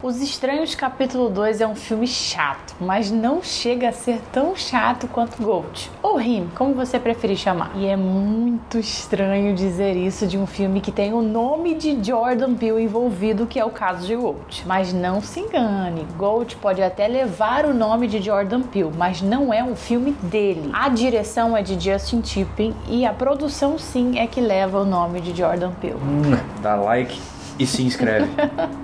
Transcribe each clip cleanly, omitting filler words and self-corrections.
Os Estranhos capítulo 2 é um filme chato, mas não chega a ser tão chato quanto Ghost, ou Him, como você preferir chamar. E é muito estranho dizer isso de um filme que tem o nome de Jordan Peele envolvido, que é o caso de Ghost. Mas não se engane, Ghost pode até levar o nome de Jordan Peele, mas não é um filme dele. A direção é de Justin Tipton e a produção sim é que leva o nome de Jordan Peele. Dá like e se inscreve.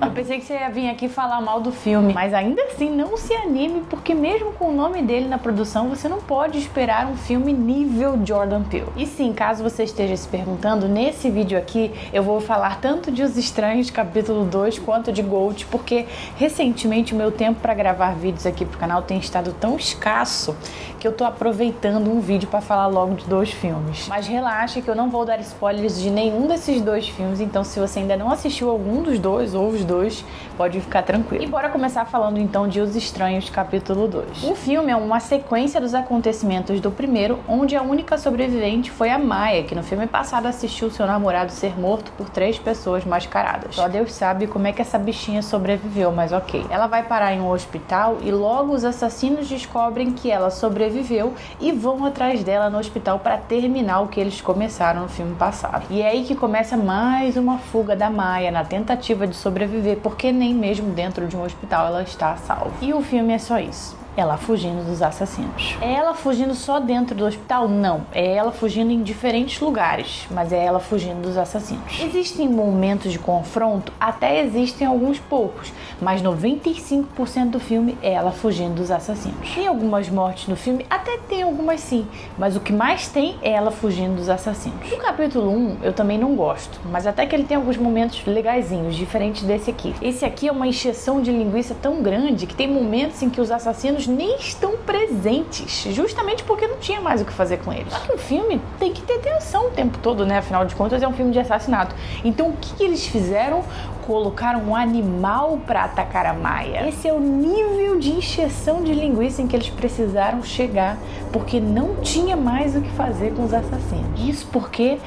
Eu pensei que você ia vir aqui falar mal do filme, mas ainda assim não se anime, porque mesmo com o nome dele na produção, você não pode esperar um filme nível Jordan Peele. E sim, caso você esteja se perguntando, nesse vídeo aqui eu vou falar tanto de Os Estranhos capítulo 2 quanto de Ghost, porque recentemente o meu tempo para gravar vídeos aqui pro canal tem estado tão escasso que eu tô aproveitando um vídeo para falar logo de dois filmes. Mas relaxa que eu não vou dar spoilers de nenhum desses dois filmes, então se você ainda não assistiu algum dos dois ou os dois, pode ficar tranquilo. E bora começar falando então de Os Estranhos capítulo 2. O filme é uma sequência dos acontecimentos do primeiro, onde a única sobrevivente foi a Maya, que no filme passado assistiu seu namorado ser morto por 3 pessoas mascaradas. Só Deus sabe como é que essa bichinha sobreviveu, mas ok. Ela vai parar em um hospital e logo os assassinos descobrem que ela sobreviveu e vão atrás dela no hospital para terminar o que eles começaram no filme passado. E é aí que começa mais uma fuga da Maya na tentativa de sobreviver, porque nem mesmo dentro de um hospital ela está a salvo. E o filme é só isso. Ela fugindo dos assassinos. É ela fugindo só dentro do hospital? Não. É ela fugindo em diferentes lugares, mas é ela fugindo dos assassinos. Existem momentos de confronto? Até existem alguns poucos, mas 95% do filme é ela fugindo dos assassinos. Tem algumas mortes no filme? Até tem algumas sim, mas o que mais tem é ela fugindo dos assassinos. No capítulo 1 eu também não gosto, mas até que ele tem alguns momentos legaisinhos, diferentes desse aqui. Esse aqui é uma encheção de linguiça tão grande que tem momentos em que os assassinos nem estão presentes, justamente porque não tinha mais o que fazer com eles. Só que o filme tem que ter tensão o tempo todo, né? Afinal de contas é um filme de assassinato. Então o que eles fizeram? Colocaram um animal para atacar a Maya. Esse é o nível de encheção de linguiça em que eles precisaram chegar, porque não tinha mais o que fazer com os assassinos. Isso porque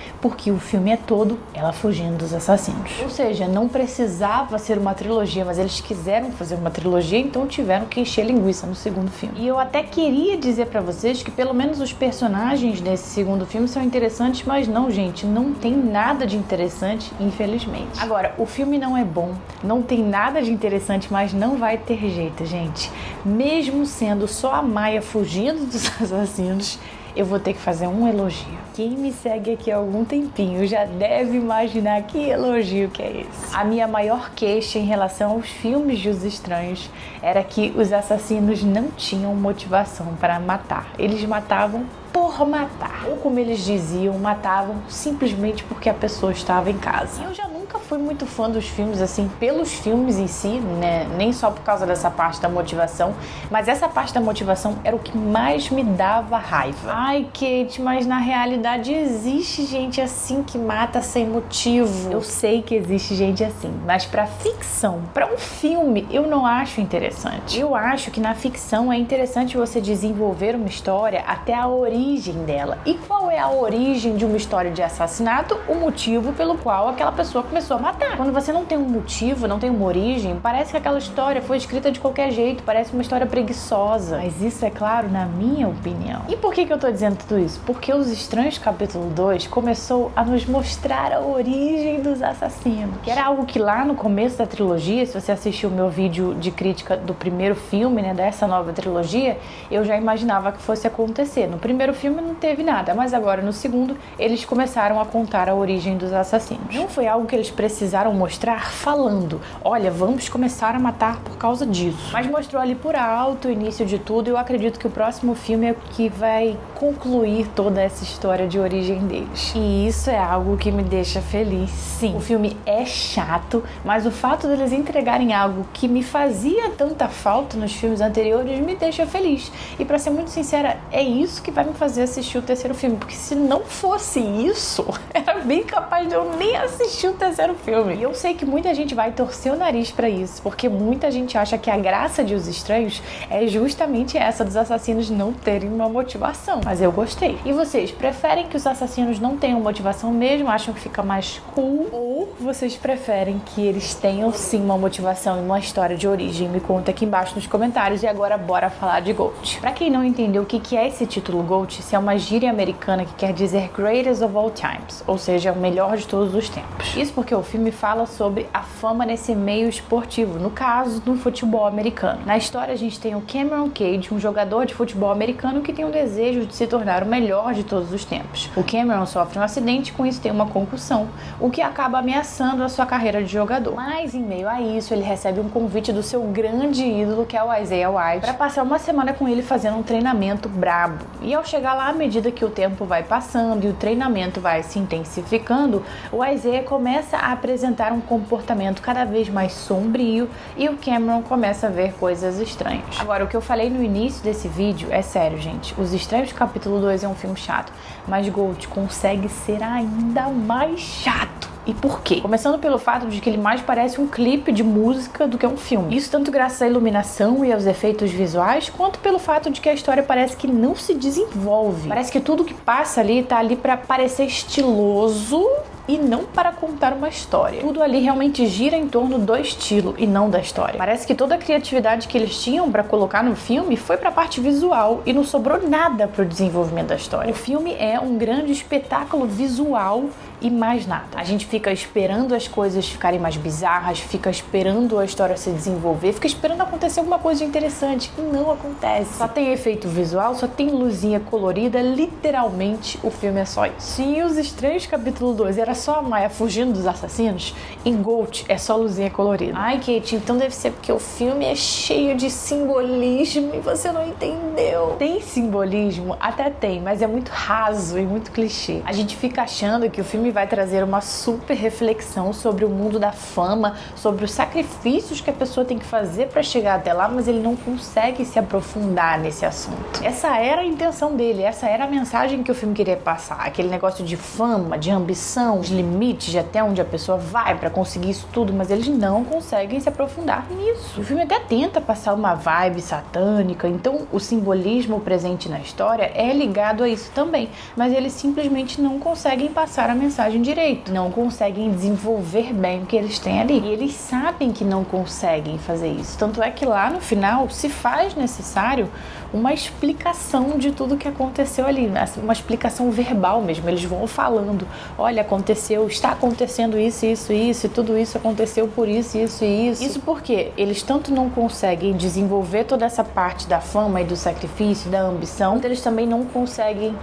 o filme é todo ela fugindo dos assassinos. Ou seja, não precisava ser uma trilogia, mas eles quiseram fazer uma trilogia, então tiveram que encher linguiça no segundo filme. E eu até queria dizer pra vocês que pelo menos os personagens desse segundo filme são interessantes, mas não, gente, não tem nada de interessante, infelizmente. Agora, o filme não é bom, não tem nada de interessante, mas não vai ter jeito, gente. Mesmo sendo só a Maya fugindo dos assassinos, eu vou ter que fazer um elogio. Quem me segue aqui há algum tempinho já deve imaginar que elogio que é esse. A minha maior queixa em relação aos filmes de Os Estranhos era que os assassinos não tinham motivação para matar. Eles matavam por matar. Ou como eles diziam, matavam simplesmente porque a pessoa estava em casa. Eu já nunca fui muito fã dos filmes, assim, pelos filmes em si, né? Nem só por causa dessa parte da motivação, mas essa parte da motivação era o que mais me dava raiva. Ai, Kate, mas na realidade existe gente assim que mata sem motivo. Eu sei que existe gente assim, mas pra ficção, pra um filme, eu não acho interessante. Eu acho que na ficção é interessante você desenvolver uma história até a origem dela. E qual é a origem de uma história de assassinato? O motivo pelo qual aquela pessoa começou a matar. Quando você não tem um motivo, não tem uma origem, parece que aquela história foi escrita de qualquer jeito, parece uma história preguiçosa. Mas isso é claro, na minha opinião. E por que eu tô dizendo tudo isso? Porque Os Estranhos capítulo 2 começou a nos mostrar a origem dos assassinos. Que era algo que lá no começo da trilogia, se você assistiu o meu vídeo de crítica do primeiro filme, né, dessa nova trilogia, eu já imaginava que fosse acontecer. No primeiro filme não teve nada, mas agora no segundo eles começaram a contar a origem dos assassinos. Não foi algo que eles precisaram mostrar falando, olha, vamos começar a matar por causa disso. Mas mostrou ali por alto o início de tudo e eu acredito que o próximo filme é o que vai concluir toda essa história de origem deles. E isso é algo que me deixa feliz, sim. O filme é chato, mas o fato deles entregarem algo que me fazia tanta falta nos filmes anteriores me deixa feliz. E pra ser muito sincera, é isso que vai me fazer assistir o terceiro filme, porque se não fosse isso, era bem capaz de eu nem assistir o terceiro acontecer no filme. E eu sei que muita gente vai torcer o nariz pra isso, porque muita gente acha que a graça de Os Estranhos é justamente essa dos assassinos não terem uma motivação. Mas eu gostei. E vocês, preferem que os assassinos não tenham motivação mesmo? Acham que fica mais cool? Ou vocês preferem que eles tenham sim uma motivação e uma história de origem? Me conta aqui embaixo nos comentários. E agora bora falar de GOAT. Pra quem não entendeu o que é esse título GOAT, isso é uma gíria americana que quer dizer Greatest of All Times, ou seja, o melhor de todos os tempos. Isso porque o filme fala sobre a fama nesse meio esportivo, no caso, do futebol americano. Na história a gente tem o Cameron Cage, um jogador de futebol americano que tem o desejo de se tornar o melhor de todos os tempos. O Cameron sofre um acidente e com isso tem uma concussão, o que acaba ameaçando a sua carreira de jogador. Mas em meio a isso, ele recebe um convite do seu grande ídolo, que é o Isaiah White, para passar uma semana com ele fazendo um treinamento brabo. E ao chegar lá, à medida que o tempo vai passando e o treinamento vai se intensificando, o Isaiah começa a apresentar um comportamento cada vez mais sombrio e o Cameron começa a ver coisas estranhas. Agora, o que eu falei no início desse vídeo é sério, gente. Os Estranhos capítulo 2 é um filme chato, mas GOAT consegue ser ainda mais chato. E por quê? Começando pelo fato de que ele mais parece um clipe de música do que um filme. Isso tanto graças à iluminação e aos efeitos visuais, quanto pelo fato de que a história parece que não se desenvolve. Parece que tudo que passa ali tá ali pra parecer estiloso e não para contar uma história. Tudo ali realmente gira em torno do estilo e não da história. Parece que toda a criatividade que eles tinham para colocar no filme foi para a parte visual e não sobrou nada para o desenvolvimento da história. O filme é um grande espetáculo visual e mais nada. A gente fica esperando as coisas ficarem mais bizarras, fica esperando a história se desenvolver, fica esperando acontecer alguma coisa interessante e não acontece. Só tem efeito visual, só tem luzinha colorida, literalmente o filme é só isso. Se Os Estranhos capítulo 2 era só a Maya fugindo dos assassinos, em GOAT é só luzinha colorida. Ai, Kate, então deve ser porque o filme é cheio de simbolismo e você não entendeu. Tem simbolismo? Até tem, mas é muito raso e muito clichê. A gente fica achando que o filme vai trazer uma super reflexão sobre o mundo da fama, sobre os sacrifícios que a pessoa tem que fazer para chegar até lá, mas ele não consegue se aprofundar nesse assunto. Essa era a intenção dele, essa era a mensagem que o filme queria passar. Aquele negócio de fama, de ambição, os limites de até onde a pessoa vai para conseguir isso tudo, mas eles não conseguem se aprofundar nisso. O filme até tenta passar uma vibe satânica, então o simbolismo presente na história é ligado a isso também, mas eles simplesmente não conseguem passar a mensagem direito, não conseguem desenvolver bem o que eles têm ali. E eles sabem que não conseguem fazer isso. Tanto é que lá no final se faz necessário uma explicação de tudo que aconteceu ali, uma explicação verbal mesmo. Eles vão falando, olha, aconteceu, está acontecendo isso, isso, isso, e tudo isso aconteceu por isso, isso e isso. Isso porque eles tanto não conseguem desenvolver toda essa parte da fama e do sacrifício, da ambição, eles também não conseguem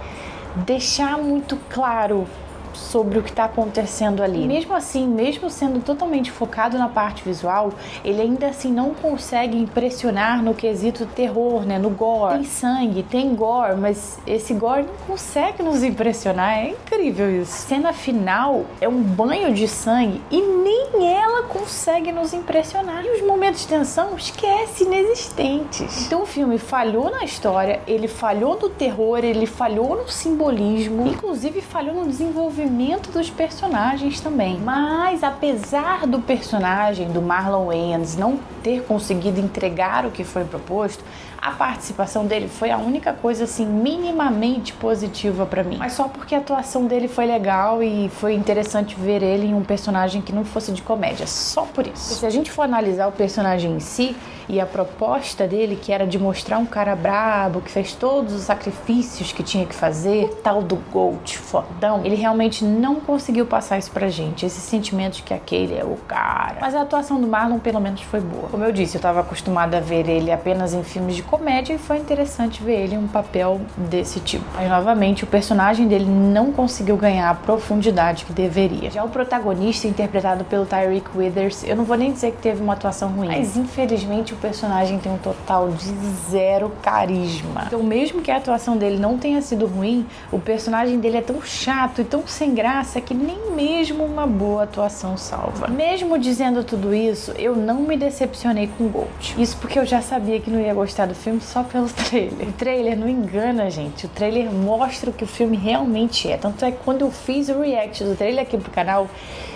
deixar muito claro sobre o que está acontecendo ali. Mesmo assim, mesmo sendo totalmente focado na parte visual, ele ainda assim não consegue impressionar no quesito terror, né? No gore. Tem sangue, tem gore, mas esse gore não consegue nos impressionar. É incrível isso. A cena final é um banho de sangue e nem ela consegue nos impressionar. E os momentos de tensão, esquece, inexistentes. Então o filme falhou na história, ele falhou no terror, ele falhou no simbolismo, inclusive falhou no desenvolvimento dos personagens também. Mas apesar do personagem do Marlon Wayans não ter conseguido entregar o que foi proposto, a participação dele foi a única coisa assim minimamente positiva pra mim. Mas só porque a atuação dele foi legal e foi interessante ver ele em um personagem que não fosse de comédia, só por isso. Se a gente for analisar o personagem em si e a proposta dele, que era de mostrar um cara brabo, que fez todos os sacrifícios que tinha que fazer, o tal do GOAT fodão, ele realmente não conseguiu passar isso pra gente, esse sentimento de que aquele é o cara. Mas a atuação do Marlon pelo menos foi boa. Como eu disse, eu tava acostumada a ver ele apenas em filmes de comédia e foi interessante ver ele em um papel desse tipo. Mas novamente, o personagem dele não conseguiu ganhar a profundidade que deveria. Já o protagonista, interpretado pelo Tyreek Withers, eu não vou nem dizer que teve uma atuação ruim, mas infelizmente o personagem tem um total de 0 carisma. Então, mesmo que a atuação dele não tenha sido ruim, o personagem dele é tão chato e tão sem graça que nem mesmo uma boa atuação salva. Mesmo dizendo tudo isso, eu não me decepcionei com Gold. Isso porque eu já sabia que não ia gostar do filme só pelo trailer. O trailer não engana, gente. O trailer mostra o que o filme realmente é. Tanto é que quando eu fiz o react do trailer aqui pro canal,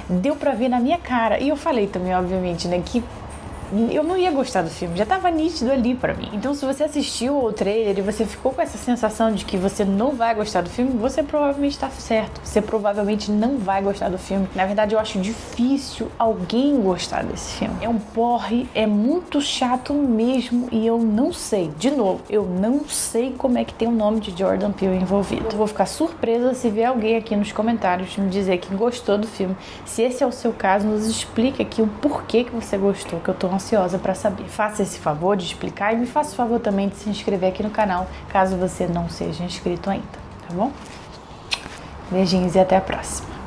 deu pra ver na minha cara. E eu falei também, obviamente, né, que eu não ia gostar do filme, já tava nítido ali pra mim. Então, se você assistiu o trailer e você ficou com essa sensação de que você não vai gostar do filme, você provavelmente tá certo. Você provavelmente não vai gostar do filme. Na verdade, eu acho difícil alguém gostar desse filme. É um porre, é muito chato mesmo e eu não sei. De novo, eu não sei como é que tem o nome de Jordan Peele envolvido. Eu vou ficar surpresa se ver alguém aqui nos comentários me dizer que gostou do filme. Se esse é o seu caso, nos explique aqui o porquê que você gostou, que eu tô ansiosa pra saber. Faça esse favor de explicar e me faça o favor também de se inscrever aqui no canal, caso você não seja inscrito ainda, tá bom? Beijinhos e até a próxima.